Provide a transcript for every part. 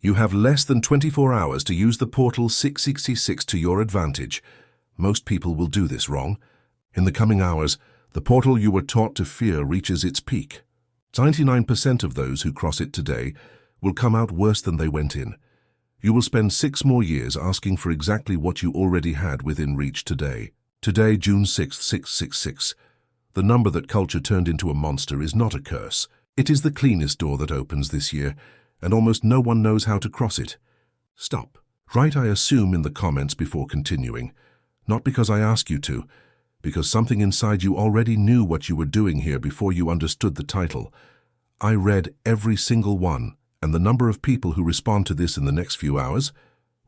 You have less than 24 hours to use the portal 666 to your advantage. Most people will do this wrong. In the coming hours, the portal you were taught to fear reaches its peak. 99% of those who cross it today will come out worse than they went in. You will spend 6 more years asking for exactly what you already had within reach today. Today, June 6th, 666. The number that culture turned into a monster is not a curse. It is the cleanest door that opens this year, and almost no one knows how to cross it. Stop. Write "I assume" in the comments before continuing. Not because I ask you to, because something inside you already knew what you were doing here before you understood the title. I read every single one, and the number of people who respond to this in the next few hours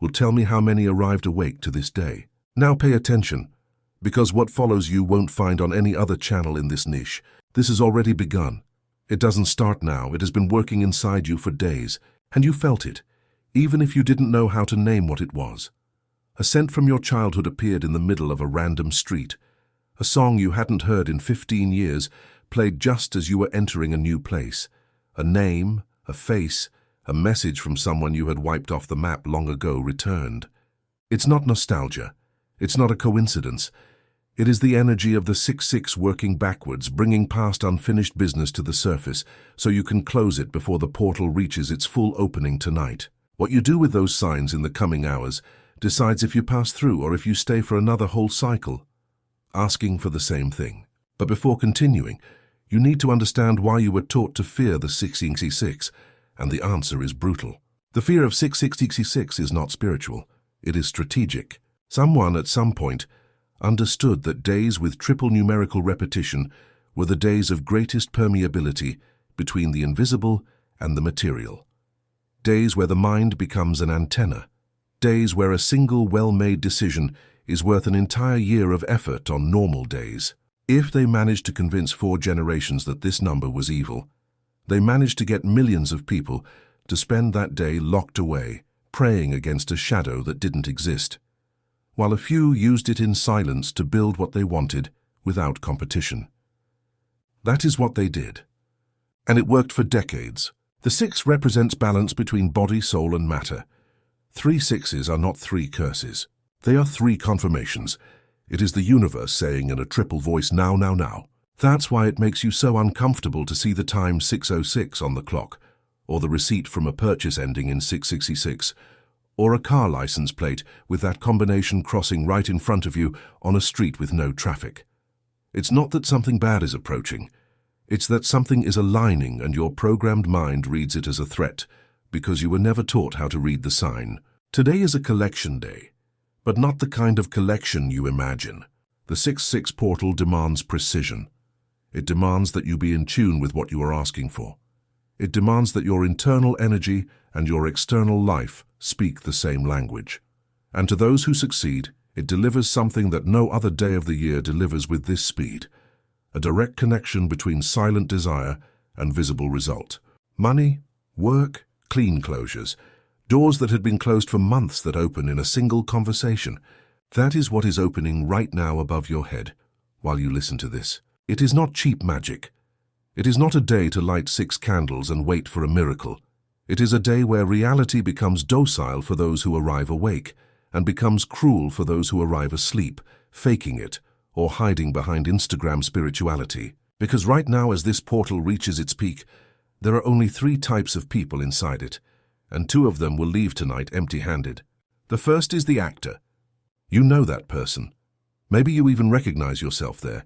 will tell me how many arrived awake to this day. Now pay attention, because what follows you won't find on any other channel in this niche. This has already begun. It doesn't start now. It has been working inside you for days, and you felt it, even if you didn't know how to name what it was. A scent from your childhood appeared in the middle of a random street. A song you hadn't heard in 15 years played just as you were entering a new place. A name, a face, a message from someone you had wiped off the map long ago returned. It's not nostalgia. It's not a coincidence. It is the energy of the 6-6 working backwards, bringing past unfinished business to the surface so you can close it before the portal reaches its full opening tonight. What you do with those signs in the coming hours decides if you pass through or if you stay for another whole cycle, asking for the same thing. But before continuing, you need to understand why you were taught to fear the 666, and the answer is brutal. The fear of 666 is not spiritual. It is strategic. Someone at some point understood that days with triple numerical repetition were the days of greatest permeability between the invisible and the material. Days where the mind becomes an antenna. Days where a single well-made decision is worth an entire year of effort on normal days. If they managed to convince 4 generations that this number was evil, they managed to get millions of people to spend that day locked away, praying against a shadow that didn't exist, while a few used it in silence to build what they wanted without competition. That is what they did. And it worked for decades. The 6 represents balance between body, soul, and matter. 3 6s are not 3 curses. They are 3 confirmations. It is the universe saying in a triple voice, now, now, now. That's why it makes you so uncomfortable to see the time 6:06 on the clock, or the receipt from a purchase ending in 666, or a car license plate with that combination crossing right in front of you on a street with no traffic. It's not that something bad is approaching. It's that something is aligning and your programmed mind reads it as a threat, because you were never taught how to read the sign. Today is a collection day, but not the kind of collection you imagine. The 6-6 portal demands precision. It demands that you be in tune with what you are asking for. It demands that your internal energy and your external life speak the same language. And to those who succeed, it delivers something that no other day of the year delivers with this speed: a direct connection between silent desire and visible result. Money, work, clean closures, doors that had been closed for months that open in a single conversation. That is what is opening right now above your head while you listen to this. It is not cheap magic. It is not a day to light 6 candles and wait for a miracle. It is a day where reality becomes docile for those who arrive awake and becomes cruel for those who arrive asleep, faking it or hiding behind Instagram spirituality. Because right now, as this portal reaches its peak, there are only 3 types of people inside it, and 2 of them will leave tonight empty-handed. The first is the actor. You know that person. Maybe you even recognize yourself there.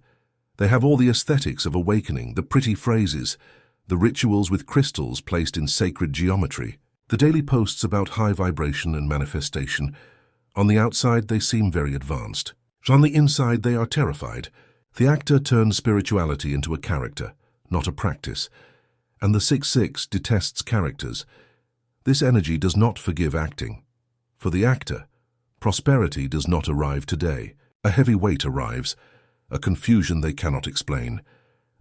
They have all the aesthetics of awakening, the pretty phrases, the rituals with crystals placed in sacred geometry, the daily posts about high vibration and manifestation. On the outside, they seem very advanced. On the inside, they are terrified. The actor turns spirituality into a character, not a practice. And the 6-6 detests characters. This energy does not forgive acting. For the actor, prosperity does not arrive today. A heavy weight arrives, a confusion they cannot explain,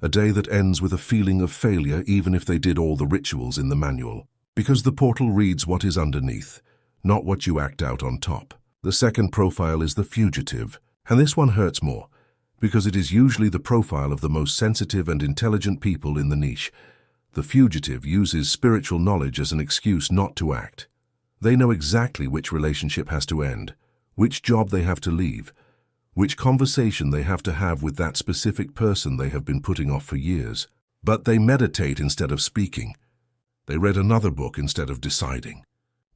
a day that ends with a feeling of failure even if they did all the rituals in the manual. Because the portal reads what is underneath, not what you act out on top. The second profile is the fugitive, and this one hurts more, because it is usually the profile of the most sensitive and intelligent people in the niche. The fugitive uses spiritual knowledge as an excuse not to act. They know exactly which relationship has to end, which job they have to leave, which conversation they have to have with that specific person they have been putting off for years. But they meditate instead of speaking. They read another book instead of deciding.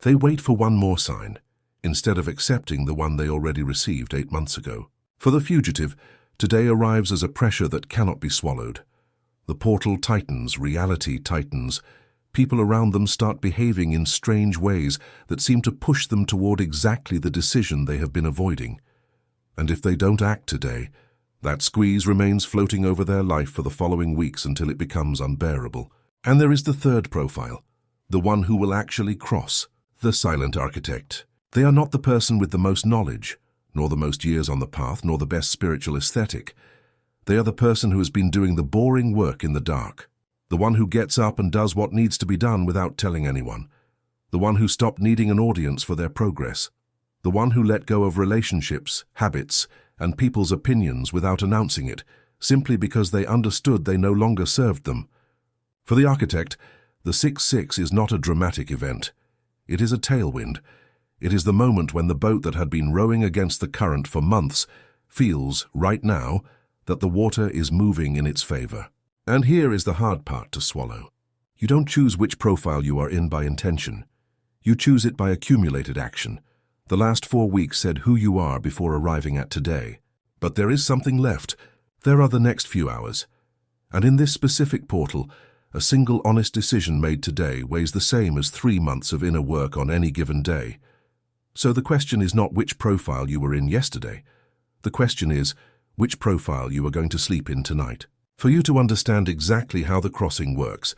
They wait for one more sign, instead of accepting the one they already received 8 months ago. For the fugitive, today arrives as a pressure that cannot be swallowed. The portal tightens, reality tightens. People around them start behaving in strange ways that seem to push them toward exactly the decision they have been avoiding. And if they don't act today, that squeeze remains floating over their life for the following weeks until it becomes unbearable. And there is the third profile, the one who will actually cross, the silent architect. They are not the person with the most knowledge, nor the most years on the path, nor the best spiritual aesthetic. They are the person who has been doing the boring work in the dark, the one who gets up and does what needs to be done without telling anyone, the one who stopped needing an audience for their progress, the one who let go of relationships, habits, and people's opinions without announcing it, simply because they understood they no longer served them. For the architect, the 6-6 is not a dramatic event. It is a tailwind. It is the moment when the boat that had been rowing against the current for months feels, right now, that the water is moving in its favor. And here is the hard part to swallow. You don't choose which profile you are in by intention. You choose it by accumulated action. The last 4 weeks said who you are before arriving at today. But there is something left. There are the next few hours. And in this specific portal, a single honest decision made today weighs the same as 3 months of inner work on any given day. So the question is not which profile you were in yesterday. The question is which profile you are going to sleep in tonight. For you to understand exactly how the crossing works,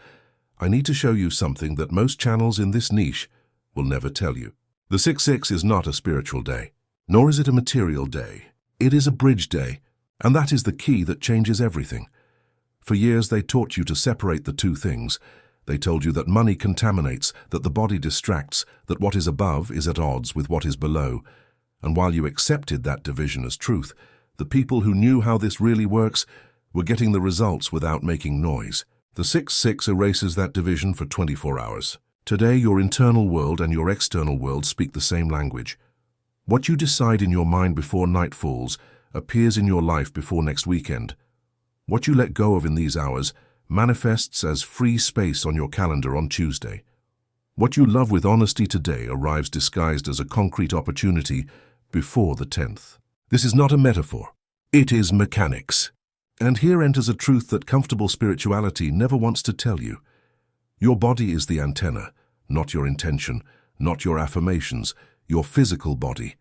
I need to show you something that most channels in this niche will never tell you. The 6-6 is not a spiritual day, nor is it a material day. It is a bridge day, and that is the key that changes everything. For years they taught you to separate the two things. They told you that money contaminates, that the body distracts, that what is above is at odds with what is below. And while you accepted that division as truth, the people who knew how this really works were getting the results without making noise. The 6-6 erases that division for 24 hours. Today, your internal world and your external world speak the same language. What you decide in your mind before night falls appears in your life before next weekend. What you let go of in these hours manifests as free space on your calendar on Tuesday. What you love with honesty today arrives disguised as a concrete opportunity before the 10th. This is not a metaphor. It is mechanics. And here enters a truth that comfortable spirituality never wants to tell you. Your body is the antenna, not your intention, not your affirmations, your physical body.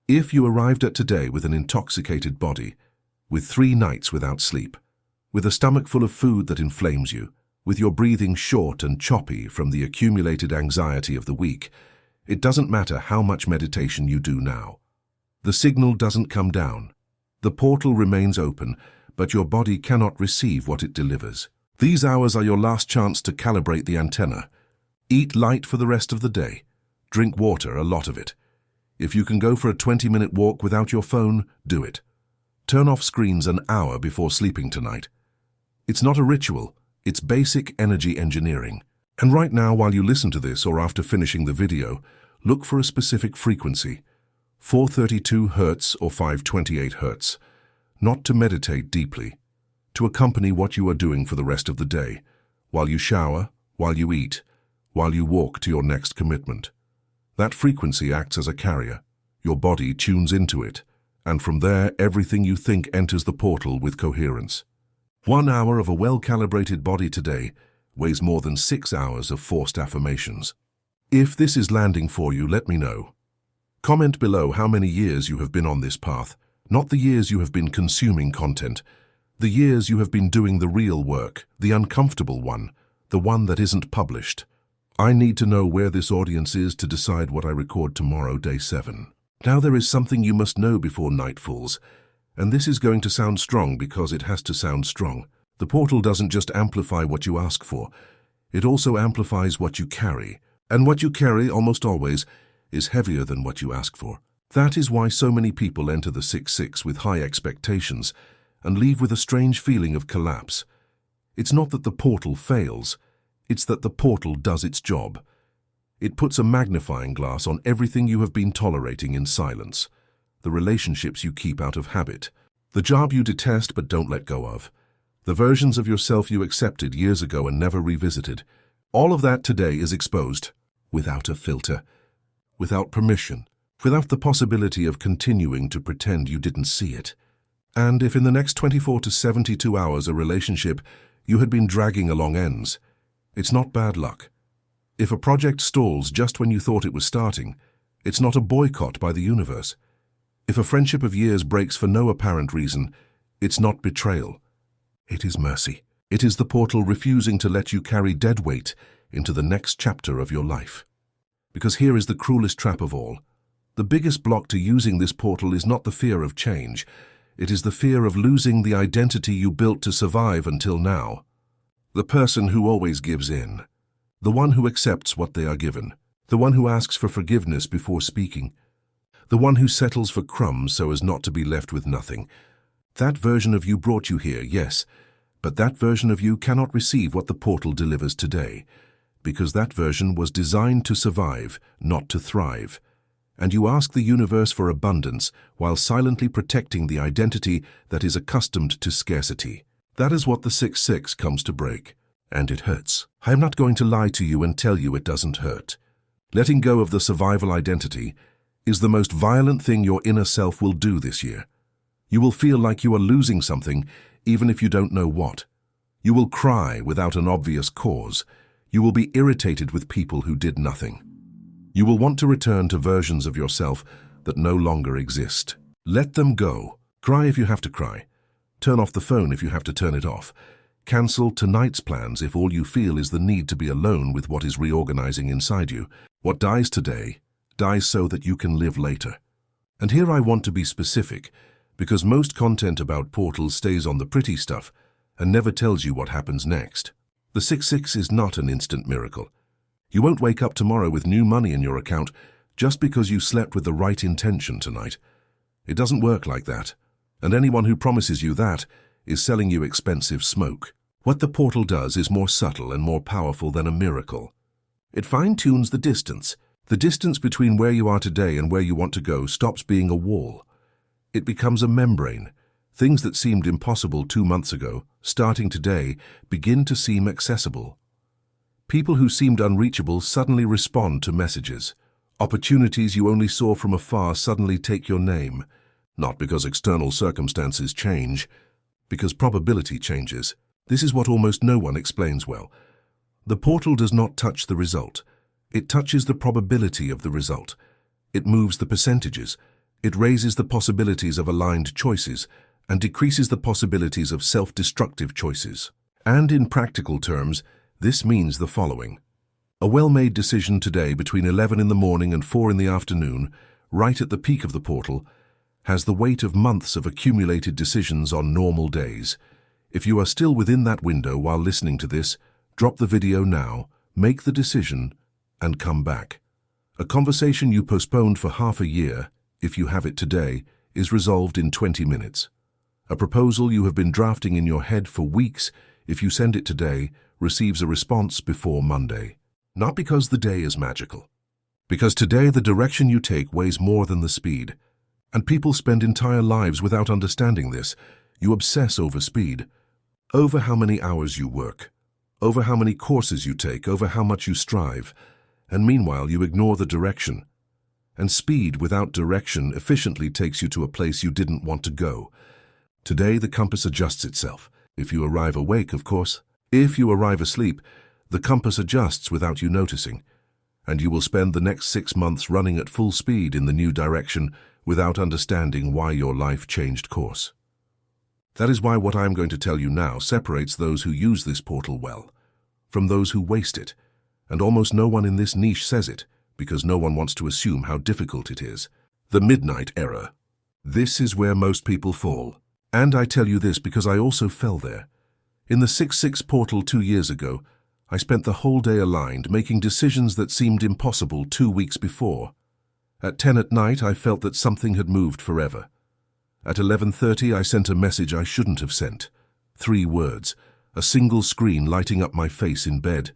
If you arrived at today with an intoxicated body, with 3 nights without sleep, with a stomach full of food that inflames you, with your breathing short and choppy from the accumulated anxiety of the week, it doesn't matter how much meditation you do now. The signal doesn't come down. The portal remains open, but your body cannot receive what it delivers. These hours are your last chance to calibrate the antenna. Eat light for the rest of the day. Drink water, a lot of it. If you can go for a 20-minute walk without your phone, do it. Turn off screens an hour before sleeping tonight. It's not a ritual, it's basic energy engineering. And right now, while you listen to this or after finishing the video, look for a specific frequency, 432 Hz or 528 Hz, not to meditate deeply, to accompany what you are doing for the rest of the day, while you shower, while you eat, while you walk to your next commitment. That frequency acts as a carrier. Your body tunes into it, and from there everything you think enters the portal with coherence. 1 hour of a well-calibrated body today weighs more than 6 hours of forced affirmations. If this is landing for you, let me know. Comment below how many years you have been on this path, not the years you have been consuming content, the years you have been doing the real work, the uncomfortable one, the one that isn't published. I need to know where this audience is to decide what I record tomorrow, day 7. Now there is something you must know before night falls, and this is going to sound strong because it has to sound strong. The portal doesn't just amplify what you ask for, it also amplifies what you carry, and what you carry almost always is heavier than what you ask for. That is why so many people enter the 6-6 with high expectations and leave with a strange feeling of collapse. It's not that the portal fails, it's that the portal does its job. It puts a magnifying glass on everything you have been tolerating in silence. The relationships you keep out of habit. The job you detest but don't let go of. The versions of yourself you accepted years ago and never revisited. All of that today is exposed, without a filter, without permission, without the possibility of continuing to pretend you didn't see it. And if in the next 24 to 72 hours a relationship you had been dragging along ends, it's not bad luck. If a project stalls just when you thought it was starting, it's not a boycott by the universe. If a friendship of years breaks for no apparent reason, it's not betrayal. It is mercy. It is the portal refusing to let you carry dead weight into the next chapter of your life. Because here is the cruelest trap of all. The biggest block to using this portal is not the fear of change. It is the fear of losing the identity you built to survive until now. The person who always gives in. The one who accepts what they are given. The one who asks for forgiveness before speaking. The one who settles for crumbs so as not to be left with nothing. That version of you brought you here, yes, but that version of you cannot receive what the portal delivers today, because that version was designed to survive, not to thrive. And you ask the universe for abundance while silently protecting the identity that is accustomed to scarcity. That is what the 6-6 comes to break. And it hurts. I am not going to lie to you and tell you it doesn't hurt. Letting go of the survival identity is the most violent thing your inner self will do this year. You will feel like you are losing something, even if you don't know what. You will cry without an obvious cause. You will be irritated with people who did nothing. You will want to return to versions of yourself that no longer exist. Let them go. Cry if you have to cry. Turn off the phone if you have to turn it off. Cancel tonight's plans if all you feel is the need to be alone with what is reorganizing inside you. What dies today, dies so that you can live later. And here I want to be specific, because most content about portals stays on the pretty stuff and never tells you what happens next. The 6-6 is not an instant miracle. You won't wake up tomorrow with new money in your account just because you slept with the right intention tonight. It doesn't work like that, and anyone who promises you that is selling you expensive smoke. What the portal does is more subtle and more powerful than a miracle. It fine-tunes the distance. The distance between where you are today and where you want to go stops being a wall. It becomes a membrane. Things that seemed impossible 2 months ago, starting today, begin to seem accessible. People who seemed unreachable suddenly respond to messages. Opportunities you only saw from afar suddenly take your name, not because external circumstances change, because probability changes. This is what almost no one explains well. The portal does not touch the result. It touches the probability of the result. It moves the percentages. It raises the possibilities of aligned choices and decreases the possibilities of self-destructive choices. And in practical terms, this means the following. A well-made decision today between 11 in the morning and 4 in the afternoon, right at the peak of the portal, has the weight of months of accumulated decisions on normal days. If you are still within that window while listening to this, drop the video now, make the decision, and come back. A conversation you postponed for half a year, if you have it today, is resolved in 20 minutes. A proposal you have been drafting in your head for weeks, if you send it today, receives a response before Monday. Not because the day is magical. Because today the direction you take weighs more than the speed. And people spend entire lives without understanding this. You obsess over speed, over how many hours you work, over how many courses you take, over how much you strive, and meanwhile you ignore the direction. And speed without direction efficiently takes you to a place you didn't want to go. Today the compass adjusts itself. If you arrive awake, of course. If you arrive asleep, the compass adjusts without you noticing, and you will spend the next 6 months running at full speed in the new direction without understanding why your life changed course. That is why what I am going to tell you now separates those who use this portal well from those who waste it, and almost no one in this niche says it, because no one wants to assume how difficult it is. The midnight error. This is where most people fall. And I tell you this because I also fell there. In the 6-6 portal 2 years ago, I spent the whole day aligned, making decisions that seemed impossible 2 weeks before. At 10 at night, I felt that something had moved forever. At 11:30, I sent a message I shouldn't have sent. 3 words, a single screen lighting up my face in bed.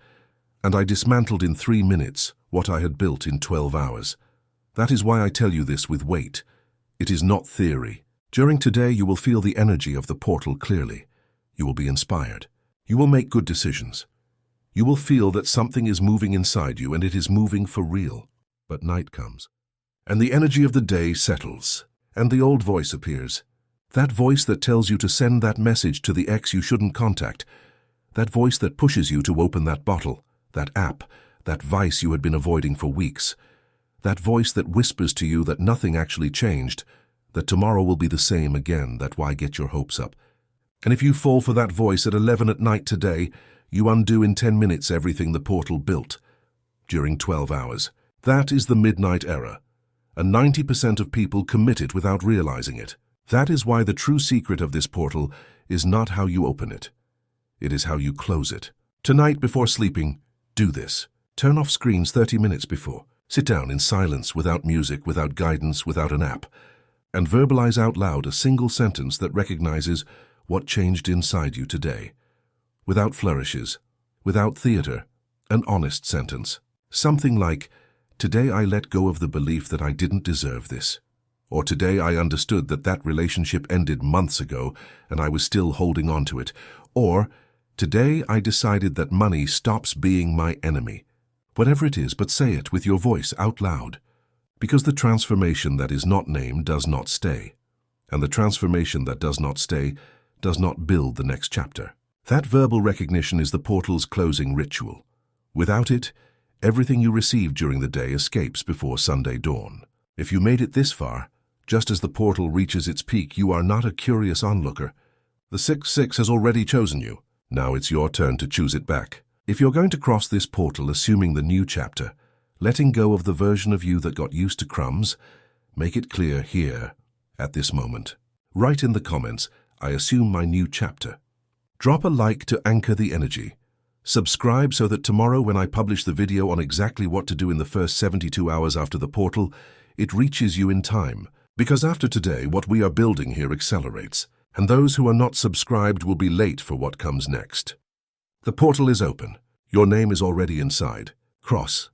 and I dismantled in 3 minutes what I had built in 12 hours. That is why I tell you this with weight. It is not theory. During today, you will feel the energy of the portal clearly. You will be inspired. You will make good decisions. You will feel that something is moving inside you, and it is moving for real. But night comes, and the energy of the day settles, and the old voice appears. That voice that tells you to send that message to the ex you shouldn't contact. That voice that pushes you to open that bottle, that app, that vice you had been avoiding for weeks. That voice that whispers to you that nothing actually changed, that tomorrow will be the same again, that why get your hopes up. And if you fall for that voice at 11 at night today, you undo in 10 minutes everything the portal built during 12 hours. That is the midnight era, and 90% of people commit it without realizing it. That is why the true secret of this portal is not how you open it. It is how you close it. Tonight before sleeping, do this. Turn off screens 30 minutes before. Sit down in silence, without music, without guidance, without an app, and verbalize out loud a single sentence that recognizes what changed inside you today. Without flourishes, without theater, an honest sentence. Something like, "Today I let go of the belief that I didn't deserve this." Or, "Today I understood that that relationship ended months ago and I was still holding on to it." Or, "Today I decided that money stops being my enemy." Whatever it is, but say it with your voice out loud. Because the transformation that is not named does not stay. And the transformation that does not stay does not build the next chapter. That verbal recognition is the portal's closing ritual. Without it, everything you receive during the day escapes before Sunday dawn. If you made it this far, just as the portal reaches its peak, you are not a curious onlooker. The 6-6 has already chosen you. Now it's your turn to choose it back. If you're going to cross this portal assuming the new chapter, letting go of the version of you that got used to crumbs, make it clear here, at this moment. Write in the comments, "I assume my new chapter." Drop a like to anchor the energy. Subscribe so that tomorrow when I publish the video on exactly what to do in the first 72 hours after the portal, it reaches you in time. Because after today, what we are building here accelerates, and those who are not subscribed will be late for what comes next. The portal is open. Your name is already inside. Cross.